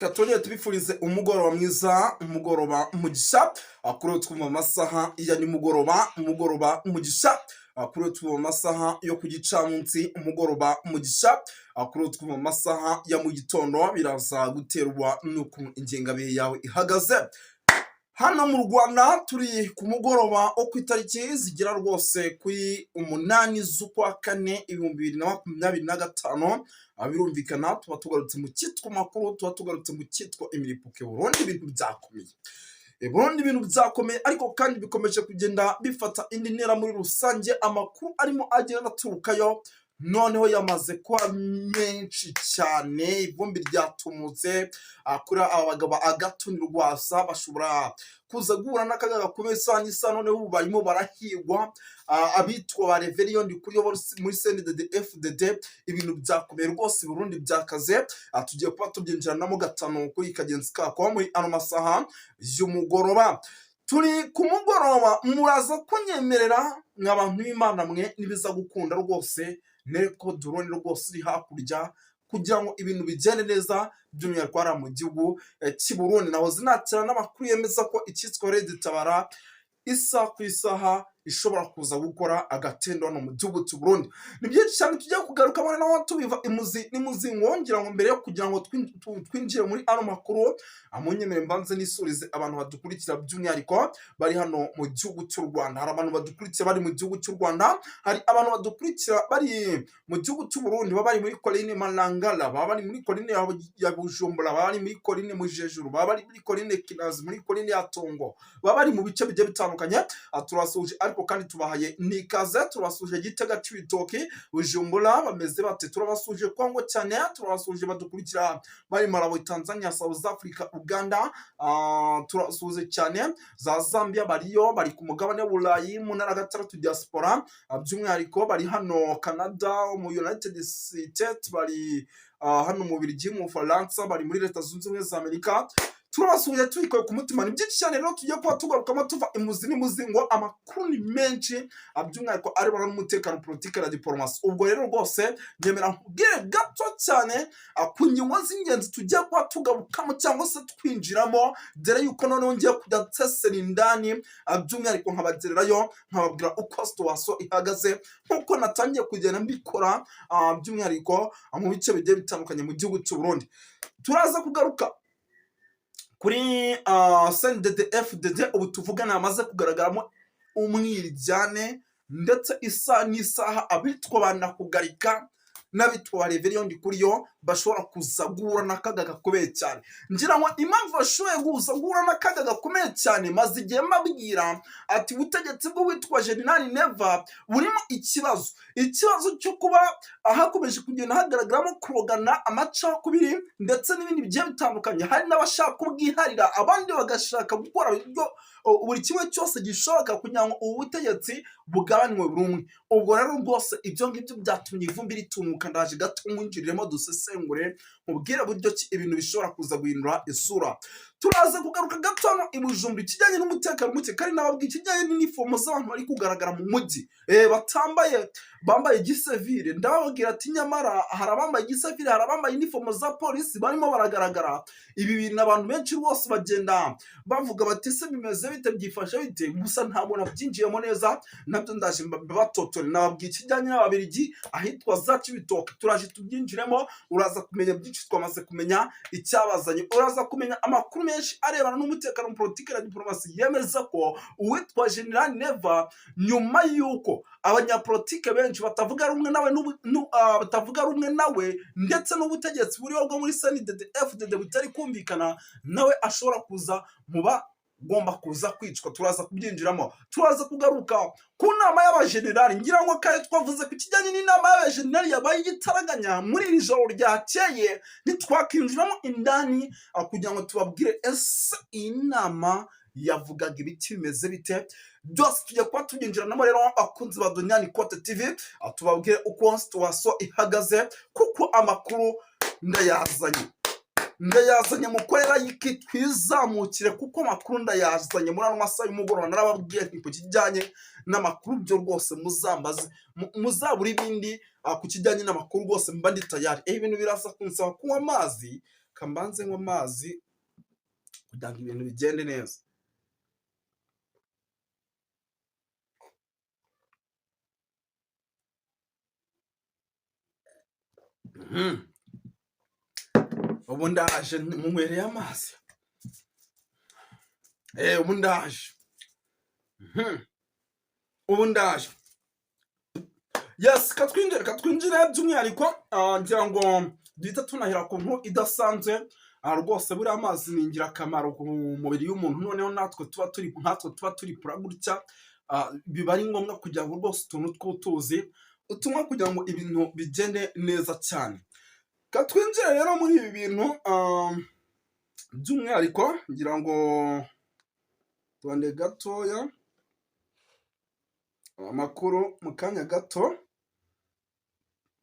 Katolika tubifurize umugoroba mwiza, umugoroba umugisha, kuri twumva amasaha ya umugoroba umugisha, kuri twumva amasaha yo ku gicamunsi, umugoroba umugisha, kuri twumva amasaha ya mu gitondo, biraza guterwa n'uko ingengabihe yawe ihagaze. Hano mu Rwanda turi ku mugoroba wo ku itariki zigera rwose kuri 8 z'ukwa kane 2025. Birumvikana tuba tugarutse mu cyitwa makuru, tuba tugarutse mu cyitwa imiripuke Burundi. Ibintu byakomeye Burundi, ibintu byakomeye, ariko kandi bikomeje kugenda bifata indi ntera muri rusange. Amakuru arimo agenda aturukayo noneho yamaze kuba menshi cyane, ivumbi ryatumutse kuri aba bagabo agatunira Rwasa, bashobora kuza guhura n'akaga gakomeye isa noneho ubu barimo barahigwa, abitwa ba Reverien Ndikuriyo muri CNDD FDD. Ibintu byakomeye rwose, Burundi byakaze. Tugiye kuba tubyinjiranamo gatanu kuri kagenzi kako muri ano masaha y'umugoroba. Turi ku mugoroba, muraza kunyemerera nk'abantu b'Imana mwe nibiza gukunda rwose neko drone rwose iri hakurya, kugira ngo ibintu bigende neza by'umwihariko mu gihugu cy'i Burundi. Naho zinatira n'amakuru yemeza ko icyitwa Red Tabara isaha ku isaha ishobora kuza gukora agatendo hano mu gihugu cy'u Burundi. Ni byinshi cyane tugiye kugaruka abana naho tubiva imuzi n'imuzi, ngira ngo mbere yo kugira ngo twinjire muri ano makuru, amunyemere mbanze nisurize abantu badukurikira by'umwihariko bari hano mu gihugu cy'u Rwanda. Hari abantu badukurikira bari mu gihugu cy'u Rwanda, hari abantu badukurikira bari mu gihugu cy'u Burundi, baba bari muri Coline Malangala, baba bari muri Coline ya Bujumbura, baba bari muri Coline Mujejuru, baba bari muri Coline Kinazi, muri Coline ya Tongo, baba bari mu bice bigiye bitandukanye. Turasuje ariko kandi tubahaye nikaze, turabasuje Gitega Cibitoke, Bujumbura bameze bate, turabasuje Kongo cyane, turabasuje badukurikira bari Malawi, Tanzania, South Africa, Uganda, turabasuje cyane za Zambia, bariyo bari ku mugabane w'Uburayi mu ntara gatandatu diaspora, by'umwihariko bari hano Canada, mu United States, bari hano mu Bubiligi, mu Faransa, bari muri Leta Zunze Ubumwe za Amerika. Turabasuye tubikoye ku mutima. Ni byinshi cyane rero tugiye kuba tugarukamo tuva imuzi n'imuzi, ngo amakuru ni menshi, by'umwihariko arebana n'umutekano, politike na diplomasi. Ubwo rero rwose nyemera nkubwire gato cyane ku ngingo z'ingenzi tugiye kuba tugarukamo cyangwa se twinjiramo, dore yuko noneho ngiye kujya nsesera indani, by'umwihariko nkabagererayo nkababwira uko situation ihagaze, nk'uko natangiye kugenda mbikora by'umwihariko mu bice bigiye bitandukanye mu gihugu cy'u Burundi. Turaza kugaruka kuri CNDD FDD. Ubu tuvugana hamaze kugaragaramo umwiryane, ndetse isaha n'isaha abitwa banakugarika n'abitwa Reverien Ndikuriyo bashobora kuza guhura n'akaga gakomeye cyane. Ngira ngo impamvu bashoboye kuza guhura n'akaga gakomeye cyane, maze igihe mbabwira ati ubutegetsi bw'uwitwa General Neva burimo ikibazo cyo kuba hakomeje kugenda hagaragaramo kurogana amacakubiri ndetse n'ibindi bigiye bitandukanye. Hari n'abashaka kubwiharira, abandi bagashaka gukora buri kimwe cyose gishoboka kugira ngo ubu butegetsi bugabanywe buri umwe. Ubwo rero rwose ibyo ngibyo byatumye ivumbi ritumuka. Ndaje gato mwinjiriremo dusesengure mubwire buryo ki ibintu bishobora kuza guhindura isura. Turaza kugaruka gato hano i Bujumbura ikijyanye n'umutekano muke, kandi nababwiye ikijyanye n'inifomo z'abantu bari kugaragara mu mujyi bambaye gisivile. Ndababwira ati nyamara hari abambaye gisivile, hari abambaye inifomo za polisi barimo baragaragara. Ibi bintu abantu benshi rwose bagenda bavuga bati se bimeze bite, byifashe bite? Gusa ntabwo nabyinjiyemo neza, nabyo ndaje batotore. Nababwiye ikijyanye n'Ababiligi ahitwa za Cibitoke, turaje tubyinjiremo, uraza kumenya byinshi twamaze kumenya icyabazanye, uraza kumenya amakuru menshi arebana n'umutekano, politike na diplomasi, yemeza ko uwitwa General Neva, nyuma yuko abanyapolitike benshi batavuga rumwe nawe ndetse n'ubutegetsi buriho bwo muri CNDD FDD butari kumvikana nawe, ashobora kuza muba gomba kuza kwicwa. Turaza kubyinjiramo, turaza kugaruka ku nama y'abajenerali. Ngira ngo kare twavuze ku kijyanye n'inama y'abajenerali yabaye igitaraganya muri iri joro ryakeye, ntitwakinjiramo indani kugira ngo tubabwire ese iyi nama yavugaga ibiti bimeze bite. Byose tujya kuba tubyinjiranamo rero abakunzi ba Donyani Kote TV, tubabwire uko situation ihagaze, kuko amakuru ndayazanye mukorera yiki twizamukire, kuko makuru ndayazanye muri ano masaha y'umugoroba. Narababwiye nti ku kijyanye n'amakuru byo rwose muzambaze, muzabura ibindi ku kijyanye n'amakuru rwose mba ndi tayari. Ibintu biraza kunsaba kunywa amazi kambanze nk'amazi kugira ngo ibintu bigende neza. Ubu ndaje munywereye amazi. Ubu ndaje. Ubu ndaje. Yes, katwinjire by'umwihariko ngira ngo duhita tunahera ku nkuru idasanzwe. Rwose buriya amazi ni ingirakamaro ku mubiri w'umuntu, noneho natwe tuba turi pura gutya, biba ari ngombwa kugira ngo rwose utuntu tw'utuzi utumwa kugira ngo ibintu bigende neza cyane. Katwinjire rero muri ibi bintu by'umwihariko ngira ngo tuande gatoya amakuru mu kanya gato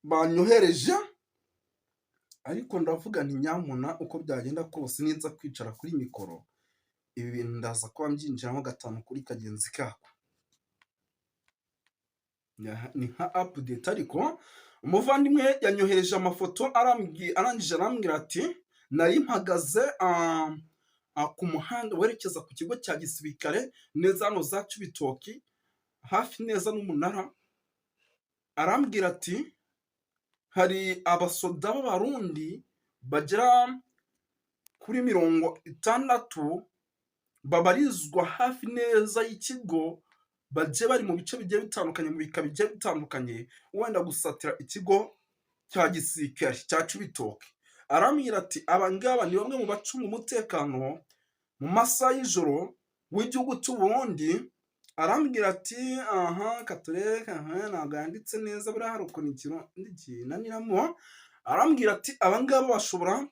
banyohereje, ariko ndavuga nti nyamuna uko byagenda kose niza kwicara kuri mikoro ibi bintu ndaza kuba mbyinjiramo gatanu kuri kagenzi kako. Ni nka update, ariko umuvandimwe yanyohereje amafoto arangije arambwira ati nari mpagaze ku muhanda werekeza ku kigo cya gisirikare neza hano za Cibitoki hafi neza n'umunara. Arambwira ati hari abasoda b'abarundi bagera kuri 60 babarizwa hafi neza y'ikigo, baje bari mu bice bigiye bitandukanye, mu bika bigiye bitandukanye, wenda gusatira ikigo cya gisirikare cya Cibitoki. Arambwira ati abangaba ni bamwe mu bacunga umutekano mu masaha y'ijoro w'igihugu cy'u Burundi. Arambwira ati katureka ntabwo yanditse neza, buriya hari ukuntu ikinaniramo. Arambwira ati abangaba bashobora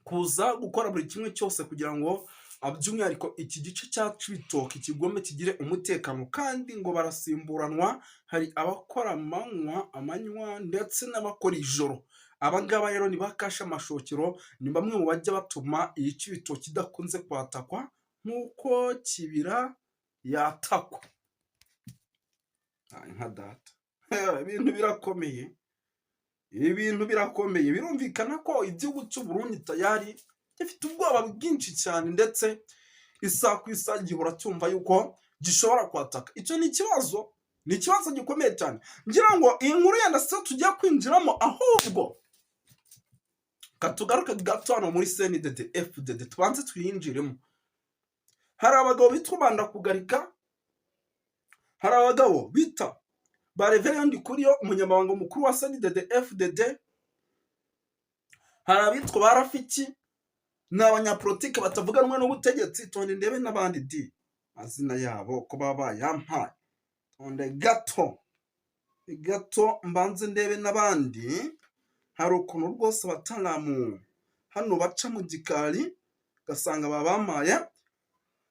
kuza gukora buri kimwe cyose kugira ngo by'umwihariko iki gice cya Cibitoki kigombe kigire umutekano, kandi ngo barasimburanwa, hari abakora amanywa ndetse n'abakora ijoro. Abangaba rero ni bakasha amashokero, ni bamwe mu bajya batuma iyi Cibitoki idakunze kwatakwa nk'uko Kibira yatakwa. Nka data ibintu birakomeye, ibintu birakomeye. Birumvikana ko igihugu cy'u Burundi tayari gifite ubwoba bwinshi cyane, ndetse isaha ku isaha gihora cyumva yuko gishobora kwataka. Icyo ni ikibazo gikomeye cyane. Ngira ngo iyi nkuru yenda se tujya kwinjiramo, ahubwo katugaruke gato hano muri CNDD FDD tubanze twinjiremo. Hari abagabo bitwa Bandakugarika, hari abagabo bita ba Reverend Kuriyo umunyamabanga mukuru wa CNDD FDD, hari abitwa ba Rafiki n'abanyapolitike batavuga rumwe n'ubutegetsi. Tonde ndebe n'abandi di mazina yabo ko baba yampaye, tonde gato mbanze ndebe n'abandi. Hari ukuntu rwose bataramu hano baca mu gikari gasanga babamaye.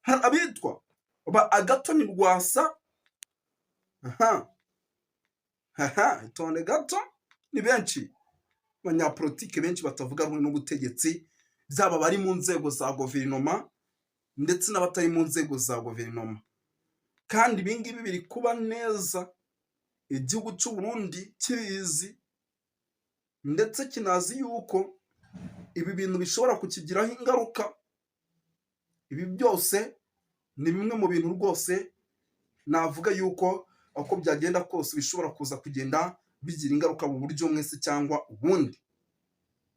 Hari abitwa ba Agatoni Rwasa, tonde gato ni benshi abanyapolitike benshi batavuga rumwe n'ubutegetsi, byaba bari mu nzego za guverinoma ndetse n'abatari mu nzego za guverinoma. Kandi ibingibi biri kuba neza, igihugu cy'u Burundi kibizi ndetse kinazi yuko ibi bintu bishobora kukigiraho ingaruka. Ibi byose ni bimwe mu bintu rwose navuga yuko uko byagenda kose bishobora kuza kugenda bigira ingaruka mu buryo mwese cyangwa ubundi.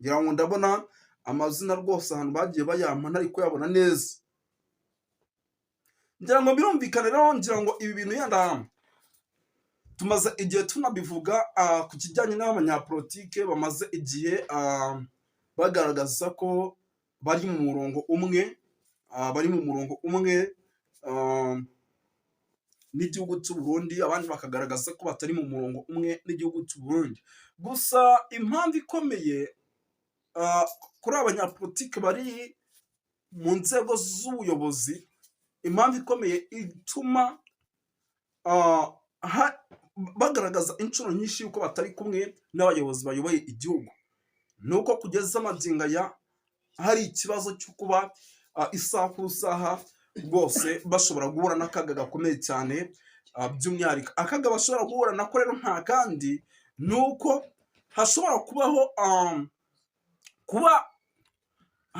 Ngira ngo ndabona amazina rwose ahantu bagiye bayampa ariko yabona neza. Ngira ngo birumvikane rero, ngira ngo ibi bintu yenda tumaze igihe tunabivuga ku kijyanye n'abanyapolitike bamaze igihe bagaragaza ko bari mu murongo umwe n'igihugu cy'u Burundi, abandi bakagaragaza ko batari mu murongo umwe n'igihugu cy'u Burundi. Gusa impamvu ikomeye kuri abanyapolitike bari mu nzego z'ubuyobozi, impamvu ikomeye ituma bagaragaza inshuro nyinshi yuko batari kumwe n'abayobozi bayoboye igihugu, nuko kugeza amagingo aya hari ikibazo cyo kuba isaha ku isaha rwose bashobora guhura n'akaga gakomeye cyane. By'umwihariko akaga bashobora guhura nako rero nta kandi nuko hashobora kubaho kuba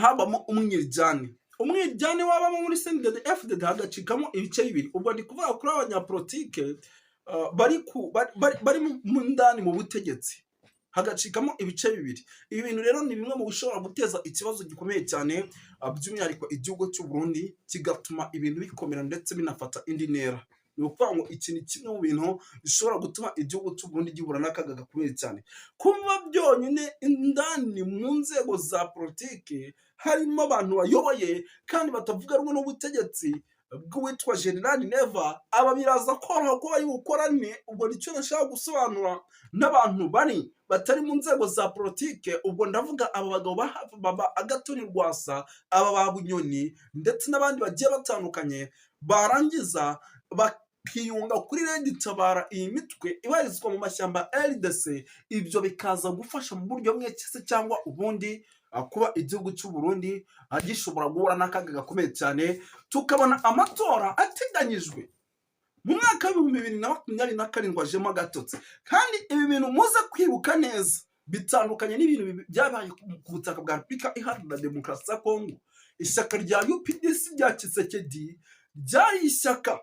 habamo umwiryane wabamo muri CNDD FDD hagacikamo ibice bibiri. Ubwo ndi kuvuga kuri abanyapolitike bari mu ndani mu butegetsi, hagacikamo ibice bibiri. Ibi bintu rero ni bimwe mu bishobora guteza ikibazo gikomeye cyane, by'umwihariko igihugu cy'u Burundi, kigatuma ibintu bikomera ndetse binafata indi ntera. Ni ukuvuga ngo iki ni kimwe mu bintu bishobora gutuma igihugu cy'u Burundi gihura n'akaga gakomeye cyane. Kuba byonyine indani mu nzego za politiki harimo abantu bayoboye kandi batavuga rumwe n'ubutegetsi bw'uwitwa General Neva, aba biraza koroha ko bayibukorane. Ubwo nicyo nashaka gusobanura n'abantu batari mu nzego za politike. Ubwo ndavuga aba bagabo baba Agathon Rwasa, aba ba Bunyoni ndetse n'abandi bagiye batandukanye, barangiza bakiyunga kuri Red Tabara, iyi mitwe ibarizwa mu mashyamba RDC. Ibyo bikaza gufasha mu buryo bumwe cyangwa ubundi kuba igihugu cy'u Burundi gishobora guhura n'akaga gakomeye cyane, tukabona amatora ateganyijwe mu mwaka w'ibihumbi 2027 ajemo agatotsi. Kandi ibi bintu muze kwibuka neza bitandukanye n'ibintu byabaye ku butaka bwa Repubulika Iharanira Demokarasi ya Kongo. Ishyaka rya UPDC rya Tshisekedi ryari ishyaka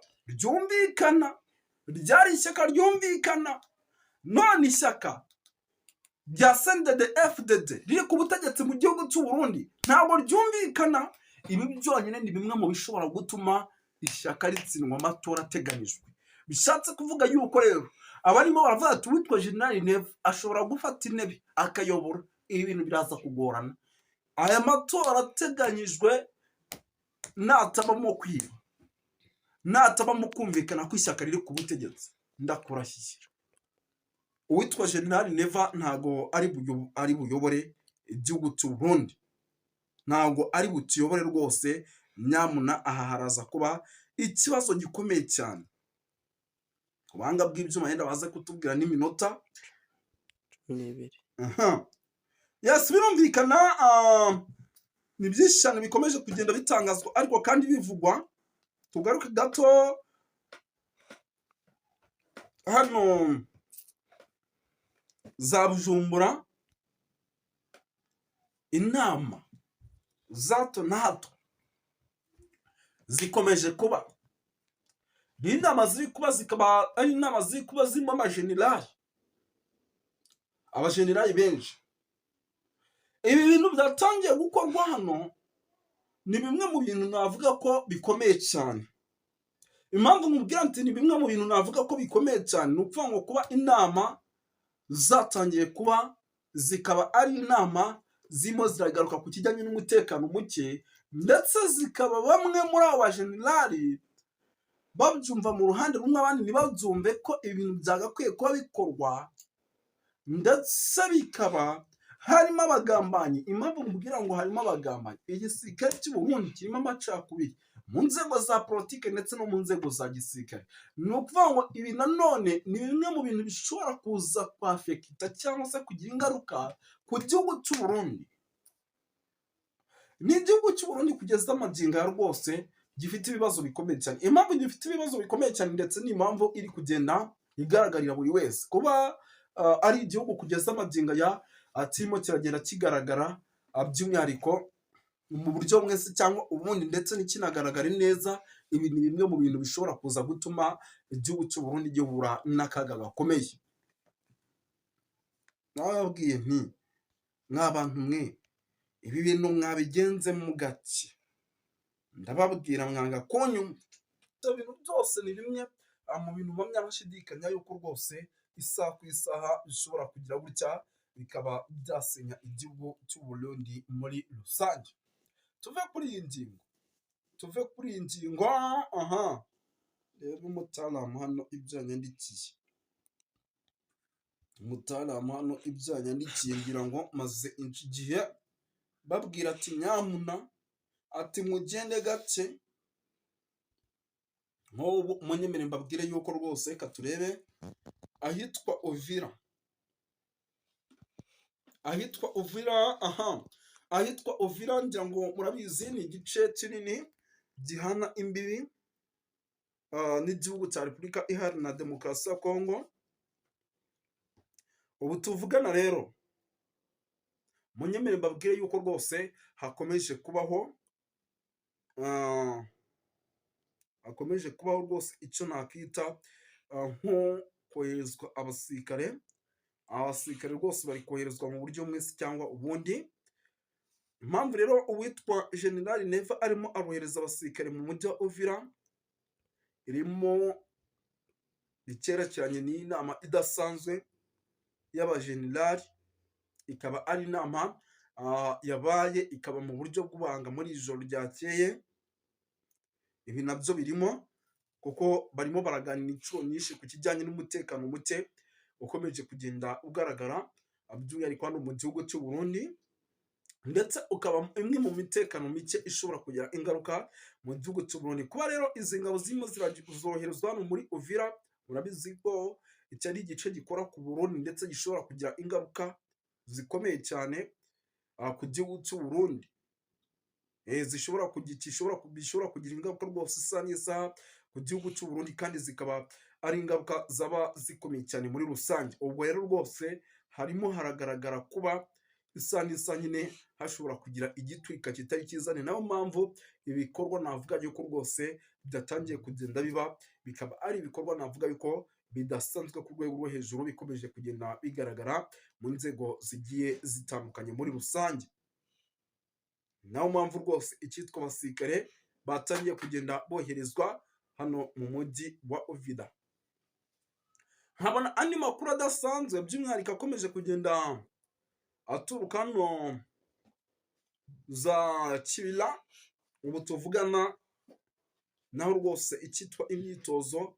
ryumvikana, none ishyaka rya CNDD FDD riri ku butegetsi mu gihugu cy'u Burundi ntabwo ryumvikana. Ibi byonyine ni bimwe mu bishobora gutuma ishyaka ritsindwa amatora ateganyijwe. Bishatse kuvuga yuko rero abarimo baravuga ati uwitwa General Neva ashobora gufata intebe akayobora. Ibi bintu biraza kugorana. Aya matora ateganyijwe natabamo kwiba, natabamo kumvikana ko ishyaka riri ku butegetsi, ndakurahiye uwitwa General Neva ntago ari buyobore igihugu cy'u Burundi, ntago ari butuyobore rwose. Nyamuna aha haraza kuba ikibazo gikomeye cyane. Kubanga bw'ibyuma yenda baze kutubwira n'iminota 12. Yes, birumvikana. Ni byinshi cyane bikomeje kugenda bitangazwa ariko kandi bivugwa. Tugaruke gato hano za Bujumbura, inama za hato na hato zikomeje kuba. Inama ziri kuba zikaba ari inama ziri kuba zirimo abajenerali benshi. Ibi bintu byatangiye gukorwa hano ni bimwe mu bintu navuga ko bikomeye cyane. Impamvu mubwira nti ni bimwe mu bintu navuga ko bikomeye cyane, ni ukuvuga ngo kuba inama zatangiye kuba zikaba ari inama zimo ziragaruka ku kijyanye n'umutekano muke, ndetse zikaba bamwe muri abo bajenerali babyumva mu ruhande rumwe, abandi ntibabyumve ko ibintu byagakwiye kuba bikorwa, ndetse bikaba harimo abagambanyi. Impamvu mubwira ngo harimo abagambanyi, igisirikare cy'u Burundi kirimo amacakubiri mu nzego za politike ndetse no mu nzego za gisirikare. Ni ukuvuga ngo ibi nanone ni bimwe mu bintu bishobora kuza kwafekita cyangwa se kugira ingaruka ku gihugu cy'u Burundi. Ni igihugu cy'u Burundi kugeza amagingo ya rwose gifite ibibazo bikomeye cyane. Impamvu gifite ibibazo bikomeye cyane ndetse n'impamvu iri kugenda igaragarira buri wese, kuba ari igihugu kugeza amagingo ya kirimo kiragenda kigaragara by'umwihariko mu buryo bumwe cyangwa ubundi, ndetse n'ikinagaragara neza. Ibi ni bimwe mu bintu bishobora kuza gutuma igihugu cy'u Burundi gihura n'akaga gakomeye. Nababwiye nti mw'abantu mwe, ibi bintu mwabigenze mu gake, ndababwira mwanga kunyumva. Ibyo bintu byose ni bimwe mu bintu bamwe bashidikanya yuko rwose isaha ku isaha bishobora kugira gutya bikaba byasenya igihugu cy'u Burundi muri rusange. Tuve kuri iyi ngingo. Rero umutaramu hano ibyo yanyandikiye, ngira ngo maze igihe babwira ati nyamuna, ati mugende gake. Nk'ubu munyemere mbabwire yuko rwose reka turebe ahitwa Uvira. Ahitwa Uvira ngira ngo murabizi ni igice kinini gihana imbibi n'igihugu cya Repubulika Iharanira Demokarasi ya Kongo. Ubu tuvugana rero munyemere mbabwire yuko rwose hakomeje kubaho ah, hakomeje kubaho rwose icyo nakwita nko koherezwa abasirikare rwose bari koherezwa mu buryo bumwe se cyangwa ubundi. Impamvu rero uwitwa General Neva arimo arohereza abasirikare mu mujyi wa Uvira irimo icyerekeranye n'inama idasanzwe y'abajenerali, ikaba ari inama yabaye ikaba mu buryo bw'ibanga muri iri joro ryakeye. Ibi nabyo birimo kuko barimo baraganira inshuro nyinshi ku kijyanye n'umutekano muke ukomeje kugenda ugaragara by'umwihariko hano mu gihugu cy'u Burundi, ndetse ukaba imwe mu mitekano mike ishobora kugira ingaruka mu gihugu cy'u Burundi. Kuba rero izi ngabo zirimo zoherezwa hano muri Uvira, murabizi ko iki ari igice gikora ku Burundi ndetse gishobora kugira ingaruka zikomeye cyane ku gihugu cy'u Burundi. Bishobora kugira ingaruka rwose isa n'isaha ku gihugu cy'u Burundi, kandi zikaba ari ingaruka zaba zikomeye cyane muri rusange. Ubwo rero rwose harimo haragaragara kuba isa n'isa nyine hashobora kugira igitwika kitari cyiza. Ni nayo mpamvu ibikorwa navuga yuko rwose byatangiye kugenda biba, bikaba ari ibikorwa navuga yuko bidasanzwe ku rwego rwo hejuru, bikomeje kugenda bigaragara mu nzego zigiye zitandukanye muri rusange. Nayo mpamvu rwose icyitwa abasirikare batangiye kugenda boherezwa hano mu mujyi wa Uvira. Nkabona andi makuru adasanzwe by'umwihariko akomeje kugenda aturuka hano za Kibira. Ubu tuvugana naho rwose icyitwa imyitozo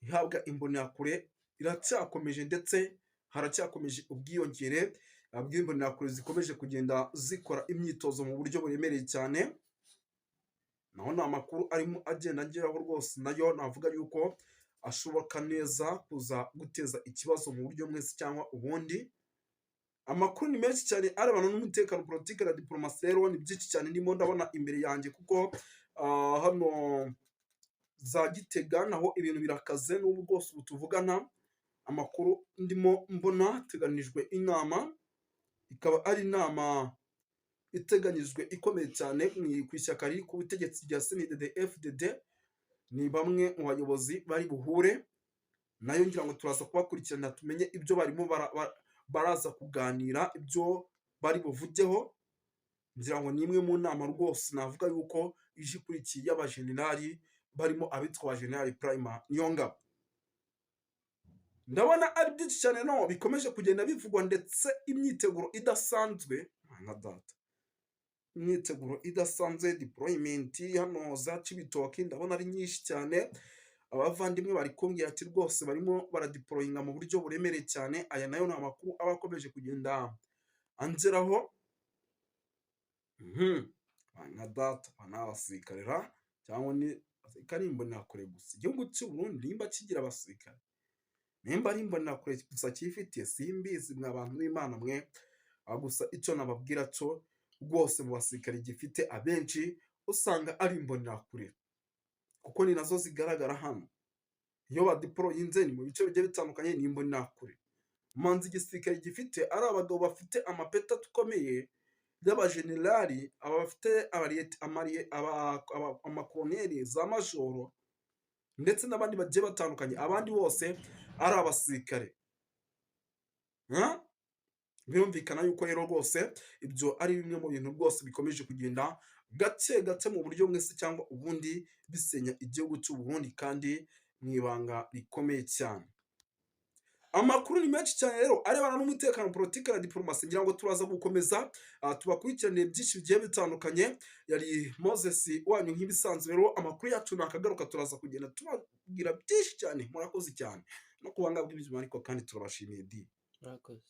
ihabwa imbonerakure iracyakomeje, ndetse haracyakomeje ubwiyongere bw'imbonerakure zikomeje kugenda zikora imyitozo mu buryo buremereye cyane. Naho ni amakuru arimo agenda ageraho rwose, nayo navuga yuko ashoboka neza kuza guteza ikibazo mu buryo bumwe cyangwa ubundi. Amakuru ni menshi cyane arebana n'umutekano, politiki na diplomasi. Rero ni byinshi cyane ndimo ndabona imbere yanjye, kuko hano za Gitega naho ibintu birakaze. n'ubu rwose ubu tuvugana amakuru ndimo mbona hateganijwe inama, ikaba ari inama iteganyijwe ikomeye cyane ku ishyaka riri ku butegetsi rya CNDD-FDD. Ni bamwe mu bayobozi bari buhure nayo, ngira ngo turaza kubakurikirana tumenye ibyo barimo baraza kuganira, ibyo bari buvugeho. Ngira ngo ni imwe mu nama rwose navuga yuko ije ikurikiye y'abajenerali, barimo abitwa General Prime Niyongabo. Ndabona ari byinshi cyane no bikomeje kugenda bivugwa, ndetse imyiteguro idasanzwe nka data, imyiteguro idasanzwe, deployment hano za Cibitoke ndabona ari nyinshi cyane. Abavandimwe bari kumbwira ati rwose barimo baradeployinga mu buryo buremereye cyane. Aya nayo ni amakuru aba akomeje kugenda angeraho. Nka data abasirikare cyangwa ni abasirikare imbonerakure gusa. Igihugu cy'u Burundi nimba kigira abasirikare, nimba ari imbonerakure gusa cyifitiye, simbizi mwa bantu b'Imana mwe. Gusa icyo nababwira cyo rwose mu basirikare gifite abenshi usanga ari imbonerakure, kuko ni nazo zigaragara hano. Iyo badeployinze ni mu bice bigiye bitandukanye, ni imbonerakure. Manzi igisirikare gifite ari abagabo bafite amapeta akomeye y'abajenerali, abafite amakoloneli, za majoro, ndetse n'abandi bagiye batandukanye. Abandi bose ari abasirikare. Birumvikana yuko rero rwose ibyo ari bimwe mu bintu rwose bikomeje kugenda gake gake mu buryo bumwe se cyangwa ubundi bisenya igihugu cy'u Burundi, kandi mu ibanga rikomeye cyane. Amakuru ni menshi cyane rero arebana n'umutekano, politiki na diplomasi. Ngira ngo turaza gukomeza tubakurikiranire byinshi bigiye bitandukanye. Yari Moses wanyu nk'ibisanzwe. Rero amakuru yacu nakagaruka turaza kugenda tubabwira byinshi cyane. Murakoze cyane no kubanga bw'ibizima, ariko kandi turabashimiye di. Murakoze.